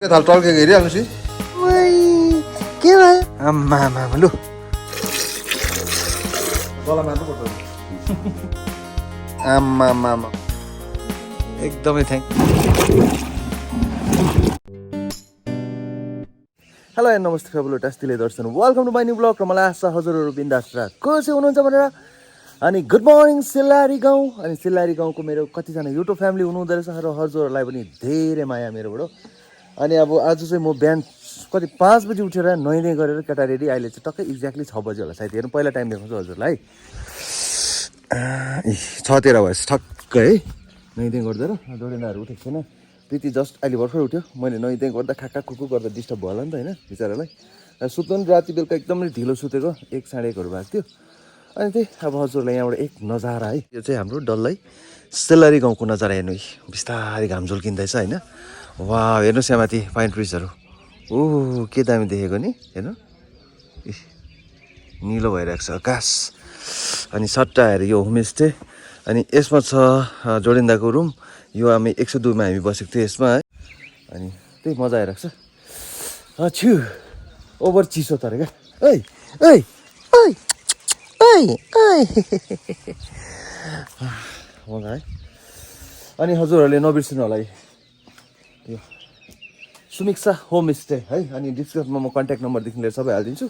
थाल टल्केको हेरिहाल्नुहोस् के भयो आम्मा लु गला मार्नुपर्छ आम्मा एकदमै थ्याङ्क हेलो एन्ड नमस्ते फेबुलो टास्टिले दर्शन welcome to my new blog र मलाई आशा हजुरहरू बिन्दास र कसै हुनुहुन्छ भनेर अनि गुड मर्निङ सिल्लारी गाउँ अनि सिल्लारी गाउँको मेरो कतिजना युट्युब फ्यामिली हुनुहुँदो रहेछ र हजुरहरूलाई पनि धेरै माया मेरोबाट अनि अब आज चाहिँ म बिहान कति 5 बजी उठेर नुहाइधुवाइ गरेर केटा रेडी अहिले चाहिँ टक्कै एक्ज्याक्टली 6 बजी होला सायद हेर्नु पहिला टाइम देखाउँछु हजुरलाई 6:13 भएछ ठक्कै है नुहाइधुवाइ गर्दा र डोरेनाहरू उठेको छैन प्रीति जस्ट अहिले भर्खर उठ्यो मैले नुहाइधुवाइ गर्दा खाका खुकु गर्दा डिस्टर्ब भयो होला नि त होइन बिचरालाई सुत्नु पनि राति बेलुका एकदमै ढिलो सुतेको 1 साढे 1 भएको थियो अनि त्यही अब हजुरलाई यहाँबाट एक नजारा है यो चाहिँ हाम्रो डल्लै सिल्लारी गाउँको नजारा हेर्नु है बिस्तारै घाम झुल्किँदैछ होइन वा हेर्नुहोस् यहाँ माथि पाइन ट्रिजहरू ओह के दामी देखेको नि हेर्नु निलो भइरहेको छ आकाश अनि सट्टा हेर यो होमस्टे अनि यसमा छ जोडिन्दाको रुम यो हामी 102 मा हामी बसेको थियो यसमा है अनि त्यही मजा आइरहेको छ छु ओभर चिसो तर क्या ओइ ओइ ओइ ओइ ओइ मजा है अनि हजुरहरूले नबिर्सिनु होला यो सुमिक्षा होमस्टे है अनि डिस्क्रिप्सनमा म कन्ट्याक्ट नम्बरदेखि लिएर सबै हालिदिन्छु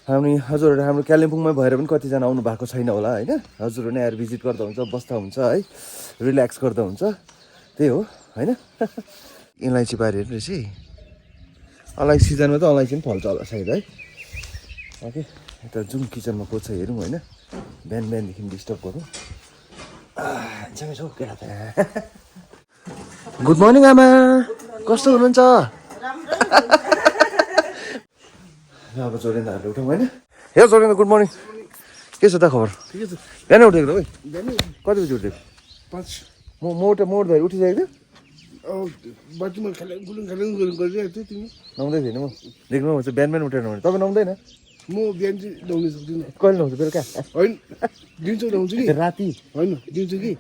हामी हजुरहरू हाम्रो कालिम्पोङमै भएर पनि कतिजना आउनु भएको छैन होला होइन हजुरहरू नै आएर भिजिट गर्दा हुन्छ बस्दा हुन्छ है रिल्याक्स गर्दा हुन्छ त्यही हो होइन अलैँची बारी हेर्नु रहेछ अलैँची सिजनमा त अलैँची पनि फल्छ होला सायद है ओके यता जुन किचनमा को छ हेरौँ होइन बिहानदेखि डिस्टर्ब गरौँ गुड मर्निङ आमा कस्तो हुनुहुन्छ अब जोडिन्दाहरूले उठाउँ होइन हे जोडिन्दा गुड मर्निङ के छ त खबर बिहानै उठेको त भाइ कति बजी उठेको 5 मोड भएर उठिसकेको बाटोमा गरिरहेको थिएँ तिमी नुहाउँदै थिएन म देख्नु हुन्छ बिहान उठेर नुहाउने तपाईँ नुहाउँदैन म बिहान चाहिँ नुहाउनु सक्दिनँ कहिले नुहाउँछ बेलुका होइन दिउँसो नुहाउँछु कि राति होइन दिउँसो कि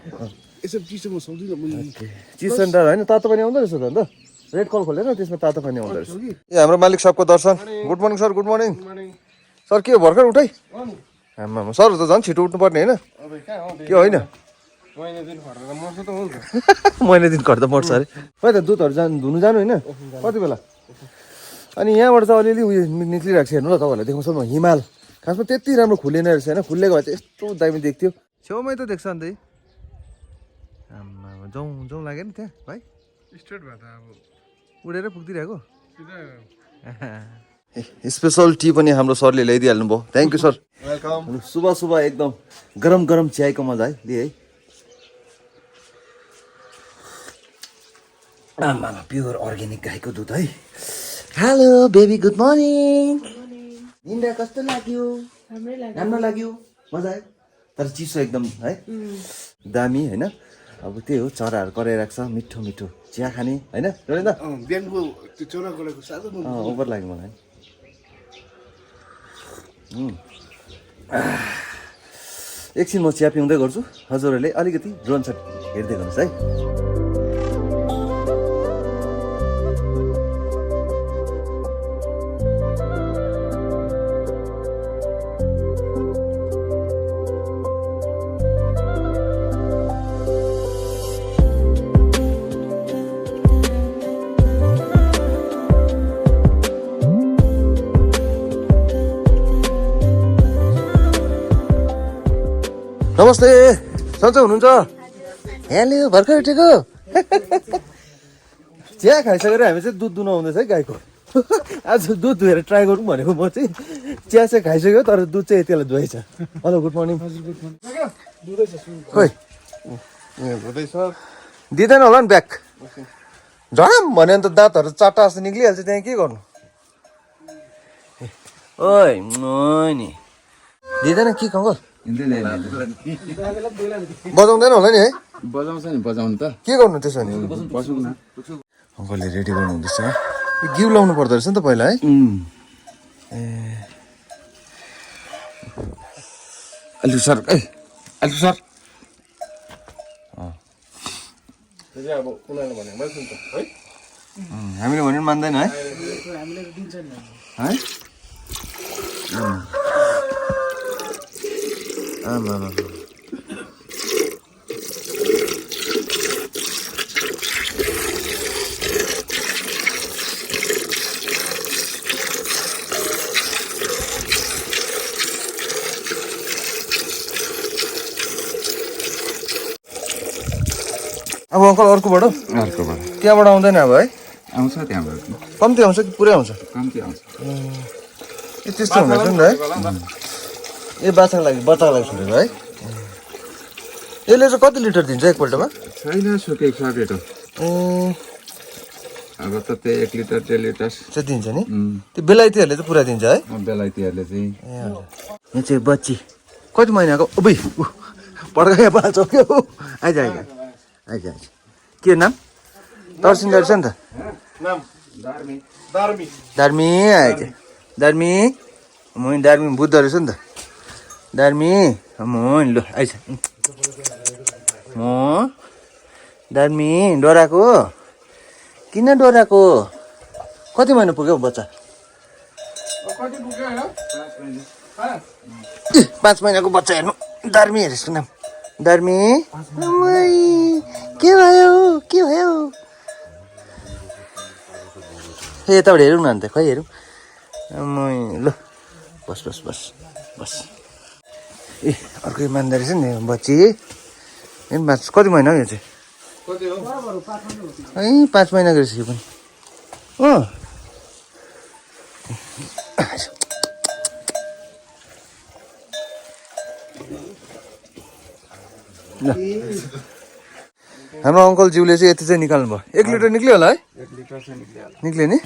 यसो चिसो म सक्दिनँ चिसो सेन्टर होइन तातो पानी आउँदो रहेछ त अन्त रेड कल खोलेर त्यसमा तातो पानी आउँदो रहेछ ए हाम्रो मालिक सबको दर्शन good morning sir good morning sir के हो भर्खर उठाइ आम्मा सर त झन् छिटो उठ्नुपर्ने होइन के होइन महिना दिन खर्च मर्छ अरे खै त दुधहरू धुनु जानु होइन कति बेला अनि यहाँबाट चाहिँ अलिअलि उयो निक्लिरहेको छ हेर्नु ल तपाईँहरूलाई देखाउँछ म हिमाल खासमा त्यति राम्रो खुलेन रहेछ होइन खुलेको भए चाहिँ यस्तो दामी देख्थ्यो छेउमै त देख्छ अन्त आम्मा जाउँ लाग्यो नि त्यहाँ भाइ स्ट्रेट भयो त अब उडेर पुगिदिरहेको स्पेसल टी पनि हाम्रो सरले ल्याइदिइहाल्नु भयो थ्याङ्क यू सर वेलकम सुबह एकदम गरम गरम चियाको मजा है लिएँ है आमा प्योर अर्ग्यानिक गाईको दुध है हेलो बेबी गुड मर्निङ निन्द्रा कस्तो लाग्यो राम्रो लाग्यो मजा आयो तर चिसो एकदम है दामी होइन अब त्यही हो चराहरू कराइरहेको छ मिठो मिठो चिया खाने होइन बिहानको त्यो चरा गलेको साह्रो ओभर लाग्यो मलाई एकछिन म चिया पिउँदै गर्छु हजुरहरूले अलिकति ड्रोन सट हेर्दै गर्नुहोस् है नमस्ते सन्चै हुनुहुन्छ हेलो भर्खर उठेको चिया खाइसकेर हामी चाहिँ दुध दुहुन आउँदैछ है गाईको आज दुध धुएर ट्राई गरौँ भनेको म चाहिँ चिया चाहिँ खाइसक्यो तर दुध चाहिँ यति बेला धुएछ हेलो गुड मर्निङ खोइ दिँदैन होला नि ब्याग झडम भन्यो भने त दाँतहरू चारवटा जस्तो निक्लिहाल्छ त्यहाँ के गर्नु ओइ नि दिँदैन के कङ्कल बजाउँदैन होला नि है बजाउँछ नि बजाउनु त के गर्नु त्यसो भने बसौँ न अङ्कलले रेडी गर्नु हुँदैछ घिउ लाउनु पर्दो रहेछ नि त पहिला है ए अलु सर अब उनीहरूले भने मैले सुन्छ है हामीले भन्नु मान्दैन है हामीले त दिन्छ नि है आमा अब अङ्कल अर्कोबाट त्यहाँबाट आउँदैन अब है आउँछ त्यहाँबाट कम्ती आउँछ कि पुरै आउँछ कम्ती आउँछ ए त्यस्तो हुँदैछ नि त है ए बच्चाको लागि छोडेको है यसले चाहिँ कति लिटर दिन्छ एकपल्टमा छैन सुकेको सकेको ए अब त त्यही 1 लिटर 2 लिटर चाहिँ दिन्छ नि त्यो बेलायतीहरूले त पुरा दिन्छ है बेलायतीहरूले चाहिँ ए हजुर यहाँ चाहिँ बच्ची कति महिनाको उबै पड्कायो पाल्छ क्या आइज आइज आइज आइज के नाम तर्सिँदो रहेछ नि त दार्मी आइज दार्मी मोइन दार्मी बुझ्दो रहेछ नि त दार्मी मोइन लु आइज म दार्मी डराएको किन डराएको कति महिना पुग्यो बच्चा 5 महिनाको बच्चा हेर्नु दार्मी हेरेको नाम दार्मी के भयो ए यताबाट हेरौँ न अन्त खै हेरौँ ल बस ए अर्कै मान्दो रहेछ नि बच्ची कति महिना हो यो चाहिँ है 5 महिनाको रहेछ यो पनि ल हाम्रो अङ्कलज्यूले चाहिँ यति चाहिँ निकाल्नु भयो 1 लिटर निक्ल्यो होला है 1 लिटर चाहिँ निक्ल्यो नि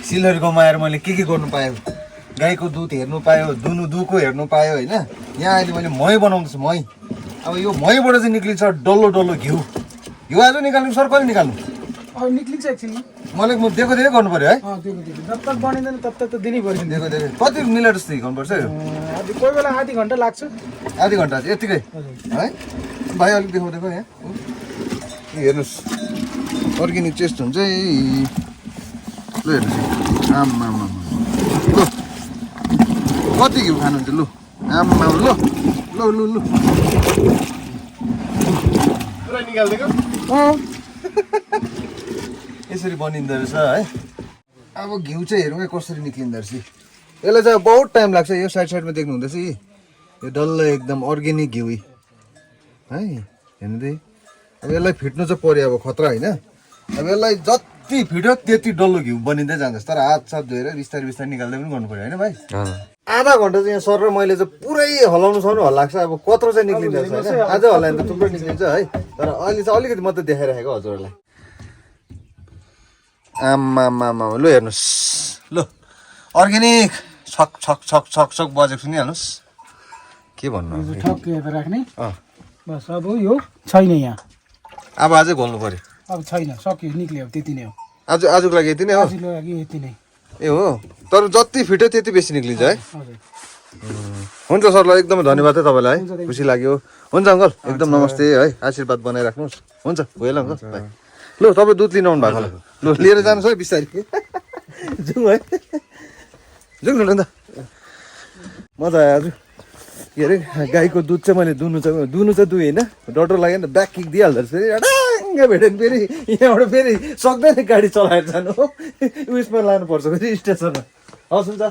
सिलरी गाउँमा आएर मैले के गर्नु पाएँ गाईको दुध हेर्नु पायो दुको हेर्नु पायो होइन यहाँ अहिले मैले मही बनाउँदैछु मही अब यो महीबाट चाहिँ निक्लिन्छ डल्लो घिउ आज निकाल्नु सर कहिले निकाल्नु अब निक्लिन्छ एकछिनमा मलाई म दिएको गर्नु पर्यो है जब तक बनिँदैन तब तक त दिनै पर्छ दिएको कति मिनट जस्तो हिर्काउनु पर्छ यो कोही बेला आधी घन्टा लाग्छ आधी घन्टा यतिकै है भाइ अलिक देखाउँदै यहाँ हेर्नुहोस् अर्ग्यानिक टेस्ट हुन्छ है ल हेर्नुहोस् आम्मा लु कति घिउ खानुहुन्छ लु आम्मा लु यसरी बनिँदो रहेछ है अब घिउ चाहिँ हेरौँ कसरी निक्लिँदो रहेछ यसलाई चाहिँ बहुत टाइम लाग्छ यो साइडमा देख्नु हुँदैछ यो डल्लो एकदम अर्ग्यानिक घिउ है हेर्नु त अब यसलाई फिट्नु चाहिँ पर्यो अब खतरा होइन अब यसलाई जति फिट्यो त्यति डल्लो घिउ बनिँदै जाँदैछ तर हात साथ धोएर बिस्तारै निकाल्दै पनि गर्नु पर्यो होइन भाइ आधा घन्टा चाहिँ यहाँ सर र मैले चाहिँ पुरै हल्लाउनु लाग्छ अब कत्रो चाहिँ निक्लिँदो रहेछ होइन आज हल्लायो भने त थुप्रो निक्लिन्छ है तर अहिले चाहिँ अलिकति मात्रै देखाइराखेको हजुरहरूलाई आम्मा लु हेर्नुहोस् लु अर्ग्यानिक छक बजेको सुनिहाल्नुहोस् के भन्नु ठक्किएर राख्ने बस अब यो छैन यहाँ अब अझै घोल्नु पर्यो अब छैन सक्यो निक्ल्यो त्यति नै हो आजको लागि यति नै हो आजको लागि यति नै ए हो तर जति फिट्यो त्यति बेसी निक्लिन्छ है हुन्छ सरलाई एकदमै धन्यवाद है तपाईँलाई है खुसी लाग्यो हुन्छ अङ्कल एकदम नमस्ते है आशीर्वाद बनाइराख्नुहोस् हुन्छ भयो ल अङ्कल भाइ लु तपाईँ दुध लिनु आउनु भएको ल लिएर जानुहोस् है बिस्तारै जाउँ है जाउँ न त मजा आयो आज के अरे गाईको दुध चाहिँ मैले दुनु चाहिँ दुई होइन डक्टर लाग्यो नि त ब्याक किक दिइहाल्दो रहेछ फेरि भेट्यो भने फेरि यहाँबाट फेरि सक्दैन गाडी चलाएर जानु हो उयसमा लानुपर्छ फेरि स्टेसनमा हस् हुन्छ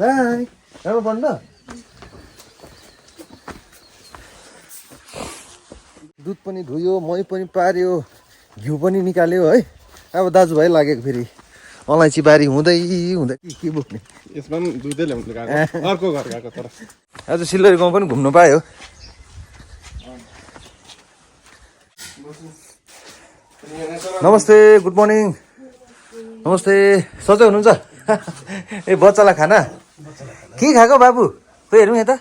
बाई राम्रो बन्द दुध पनि धुयो मही पनि पार्यो घिउ पनि निकाल्यो है अब दाजुभाइ लागेको फेरि अलैँची बारी हुँदै के बोक्ने यसमा पनि दुधै ल्याउनु गएको अर्को घर गएको तर आज सिल्लेरी गाउँ पनि घुम्नु पायो नमस्ते गुड मर्निङ नमस्ते सजै हुनुहुन्छ ए बच्चालाई खाना के खाएको बाबु खोइ हेरौँ यता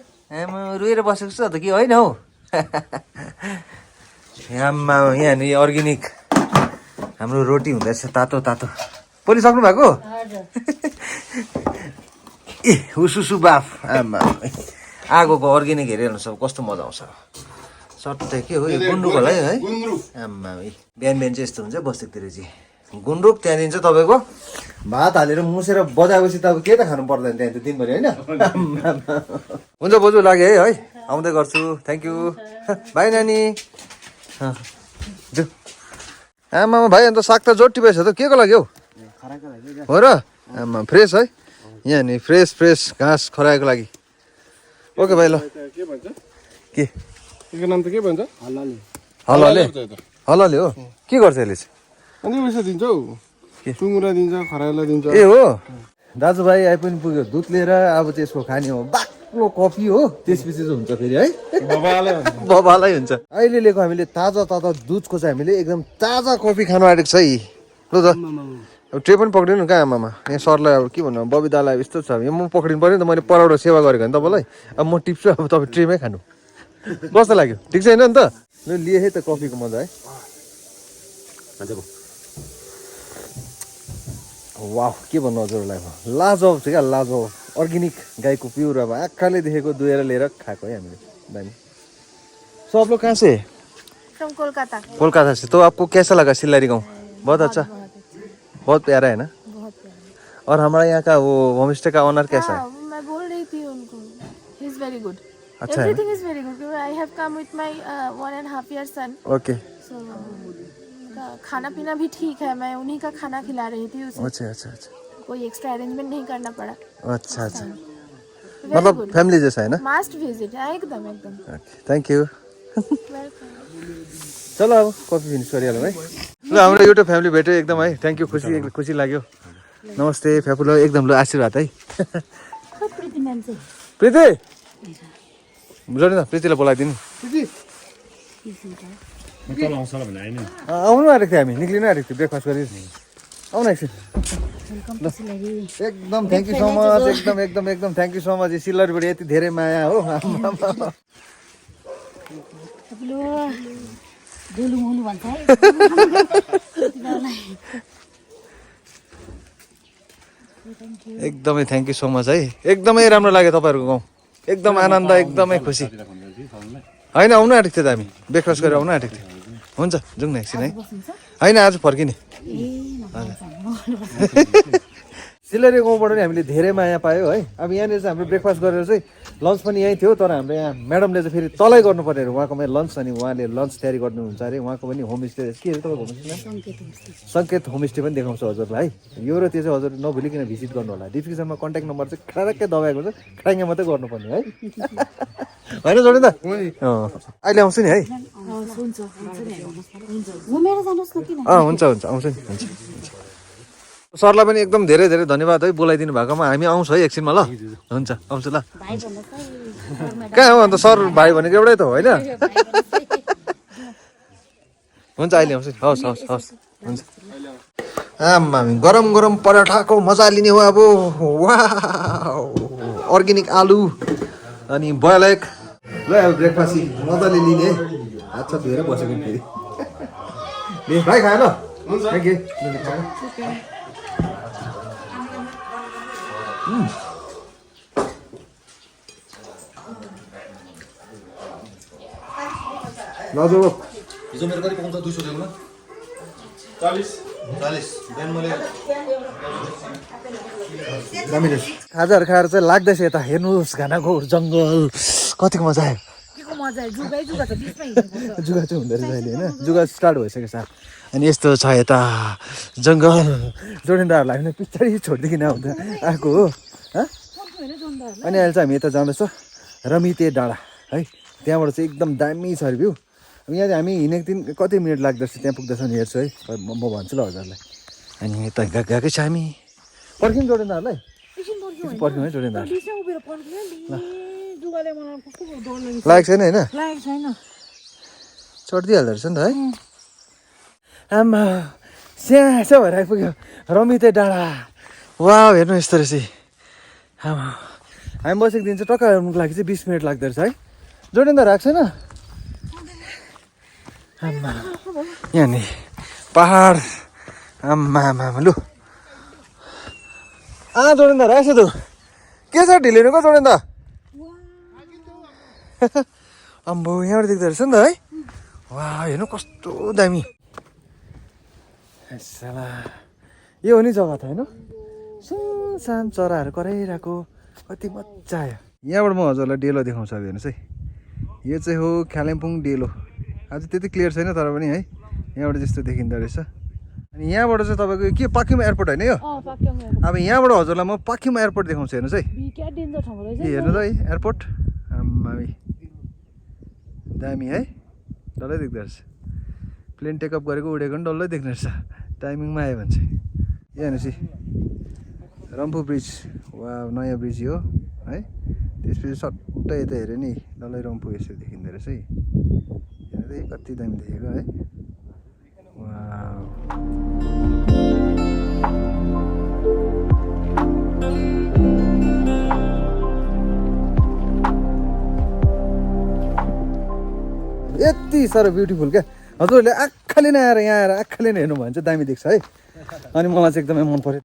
म रोएर बसेको छु त कि होइन हौ आम्मा यहाँनिर अर्ग्यानिक हाम्रो रोटी हुँदैछ तातो पोलिसक्नु भएको ए उसुसु बाफ आमा आगोको अर्ग्यानिक हेरिरहनु सब कस्तो मजा आउँछ सट्टै के हो यो गुन्द्रुक होला है आम्मा बिहान बिहान चाहिँ यस्तो हुन्छ बस्तीतिर चाहिँ गुन्द्रुक त्यहाँदेखि चाहिँ तपाईँको भात हालेर मुसेर बजाएपछि त अब के त खानु पर्दैन त्यहाँ त दिनभरि होइन हुन्छ बोजू लाग्यो है आउँदै गर्छु थ्याङ्क यू भाइ नानी आमामा भाइ अन्त साग त जोटी भएछ त के को लागि हौ हो र आमा फ्रेस है यहाँ नि फ्रेस घाँस खरायोको लागि ओके भाइ ल के यसको नाम त के भन्छ हलले हलले हो के गर्छ यसले चाहिँ अनि पैसा दिन्छ हौ टुङ्ग्रा दिन्छ खरायोलाई दिन्छ ए हो दाजुभाइ आइ पनि पुग्यो दुध लिएर अब चाहिँ यसको खाने हो बाक्लो कफी हो त्यसपछि चाहिँ हुन्छ फेरि है बबालै हुन्छ अहिले लिएको हामीले ताजा दुधको चाहिँ हामीले एकदम ताजा कफी खानु आँटेको छ है लु त अब ट्रे पनि पक्रिनु कहाँ आमामा यहाँ सरलाई अब के भन्नु बबिदालाई यस्तो छ यो म पक्रिनु पर्यो नि त मैले पराउडो सेवा गरेको नि तपाईँलाई अब म टिप्छु अब तपाईँ ट्रेमै खानु कस्तो लाग्यो ठिक छैन नि त लु लिए है त कफीको मजा है वाह के भन्नु हजुरलाई लाजवाब छ क्या लाजवाब अर्ग्यानिक गाईको प्योर अब आँखाले देखेको दुहेर लिएर खाएको है हामीले दामी सो आप लोग कहाँ से फ्रॉम कोलकाता कोलकाता से तो आपको कैसा लगा सिल्लेरी गाँव बहुत अच्छा बहुत प्यारा है ना बहुत प्यारा और हमारा यहाँ का वो होम स्टे का ऑनर कैसा है मैं बोल रही थी उनको ही इज वेरी गुड अच्छा है everything is very good I have come with my 1.5 year son okay so खाना पीना भी ठीक है मैं उन्हीं का खाना खिला रही थी उसे अच्छा अच्छा अच्छा कोई एक्स्ट्रा अरेंजमेंट नहीं करना पड़ा अच्छा अच्छा मतलब फैमिली जैसा है ना मस्ट विजिट एकदम एकदम ओके थ्याङ्क यू वेलकम चलो अब कफी फिनिस गरिहालौँ है ल हाम्रो युट्युब फ्यामिली भेट्यो एकदम है थ्याङ्क यू खुसी लाग्यो नमस्ते फ्यापुलो एकदम ल आशीर्वाद है प्रीति जोडी न प्रीतिलाई बोलाइदिनु आउनु आँटेको थियो हामी निक्लिनु आँटेको थियो ब्रेकफास्ट गरी आउनु एकछिन एकदम थ्याङ्क यू सो मच एकदम थ्याङ्क यू सो मच सिल्लरीबाट यति धेरै माया हो एकदमै थ्याङ्क यू सो मच है एकदमै राम्रो लाग्यो तपाईँहरूको गाउँ एकदम आनन्द एकदमै खुसी होइन आउनु आँटेको थियो त हामी ब्रेकफास्ट गरेर आउनु आँटेको थियो हुन्छ जाउँ न एकछिन है होइन आज फर्किने सिल्लेरी गाउँबाट नि हामीले धेरै माया पायो है अब यहाँनिर चाहिँ हाम्रो ब्रेकफास्ट गरेर चाहिँ लन्च पनि यहीँ थियो तर हाम्रो यहाँ म्याडमले चाहिँ फेरि तलै गर्नु पर्ने अरे उहाँकोमा लन्च अनि उहाँले लन्च तयारी गर्नुहुन्छ अरे उहाँको पनि होमस्टे के अरे तपाईँको होमस्टे सङ्केत होमस्टे पनि देखाउँछ हजुरलाई है यो र त्यो चाहिँ हजुर नभुलिकन भिजिट गर्नु होला डिस्क्रिप्सनमा कन्ट्याक्ट नम्बर चाहिँ खडाक्कै दबाएको छ खडाङ्गे मात्रै गर्नुपर्ने है होइन जोडी त अहिले आउँछु नि है हुन्छ आउँछु नि हुन्छ सरलाई पनि एकदम धेरै धेरै धन्यवाद है बोलाइदिनु भएकोमा हामी आउँछ है एकछिनमा ल हुन्छ आउँछु ल कहाँ हो अन्त सर भाइ भनेको एउटै त हो होइन हुन्छ अहिले आउँछु हवस् हुन्छ आम्मा गरम पराठाको मजा लिने हो अब वाह अर्ग्यानिक आलु अनि बोइल एग ल अब ब्रेकफास्ट मजाले लिने है हात छ धोएर बसेको फेरि भाइ खाएन थ्याङ्क यू हिजो मेरो कति पाउँछ 200 देऊ न 40 बिहान मैले खाजाहरू खाएर चाहिँ लाग्दैछ यता हेर्नुहोस् घानाको जङ्गल कतिको मजा आयो जुगा चाहिँ हुँदो रहेछ अहिले होइन जुगा स्टार्ट भइसक्यो साथ अनि यस्तो छ यता जङ्गल जोडिन्दाहरूलाई पनि पछाडि छोडिदिकन आएको हो अनि अहिले चाहिँ हामी यता जाँदैछ रमिते डाँडा है त्यहाँबाट चाहिँ एकदम दामी छ अरे भ्यू अब यहाँ चाहिँ हामी हिँडेको दिन कति मिनट लाग्दछ त्यहाँ पुग्दैछ नि हेर्छु है म भन्छु ल हजुरलाई अनि यता गएकै छ हामी पर्ख्यौँ जोडिन्दाहरूलाई पर्ख्यौँ है जोडिन्दाहरू लागेको छैन होइन चढिदिइहाल्दो रहेछ नि त है आमा स्यासो भएर आइपुग्यो रमिते डाँडा वा हेर्नु यस्तो रहेछ आमा हामी बसेको दिन चाहिँ टक्क हेर्नुको लागि चाहिँ 20 मिनट लाग्दो रहेछ है जोडिन्दा राख्छ छैन आमा यहाँ नि पहाड आमा लु जोडिन्दा राख्छ त के छ ढिलो को जोडिन्दा अम्बो यहाँबाट देख्दो रहेछ नि त है वा हेर्नु कस्तो दामी साला यो हो नि जग्गा त होइन सुनसान चराहरू कराइरहेको कति मजा आयो यहाँबाट म हजुरलाई डेलो देखाउँछु अब हेर्नुहोस् है यो चाहिँ हो कालिम्पोङ डेलो आज त्यति क्लियर छैन तर पनि है यहाँबाट त्यस्तो देखिँदो रहेछ अनि यहाँबाट चाहिँ तपाईँको के पाक्किम एयरपोर्ट होइन यो अब यहाँबाट हजुरलाई म पाक्किम एयरपोर्ट देखाउँछु हेर्नुहोस् है हेर्नु त है एयरपोर्ट हामी दामी है डल्लै देख्दो रहेछ प्लेन टेकअप गरेको उडेको पनि डल्लै देख्ने रहेछ टाइमिङमा आयो भने चाहिँ यहाँ हेर्नुहोस् है रम्फू ब्रिज वा नयाँ ब्रिज हो है त्यसपछि सट्टै यता हेऱ्यो नि डल्लै रम्फू यसो देखिँदो रहेछ है हेर्नु त कति दामी देखेको है वा यति साह्रो ब्युटिफुल क्या हजुरहरूले आँखाले नै आएर यहाँ आएर आँखाले नै हेर्नु भयो भने चाहिँ दामी देख्छ है अनि मलाई चाहिँ एकदमै मन पर्यो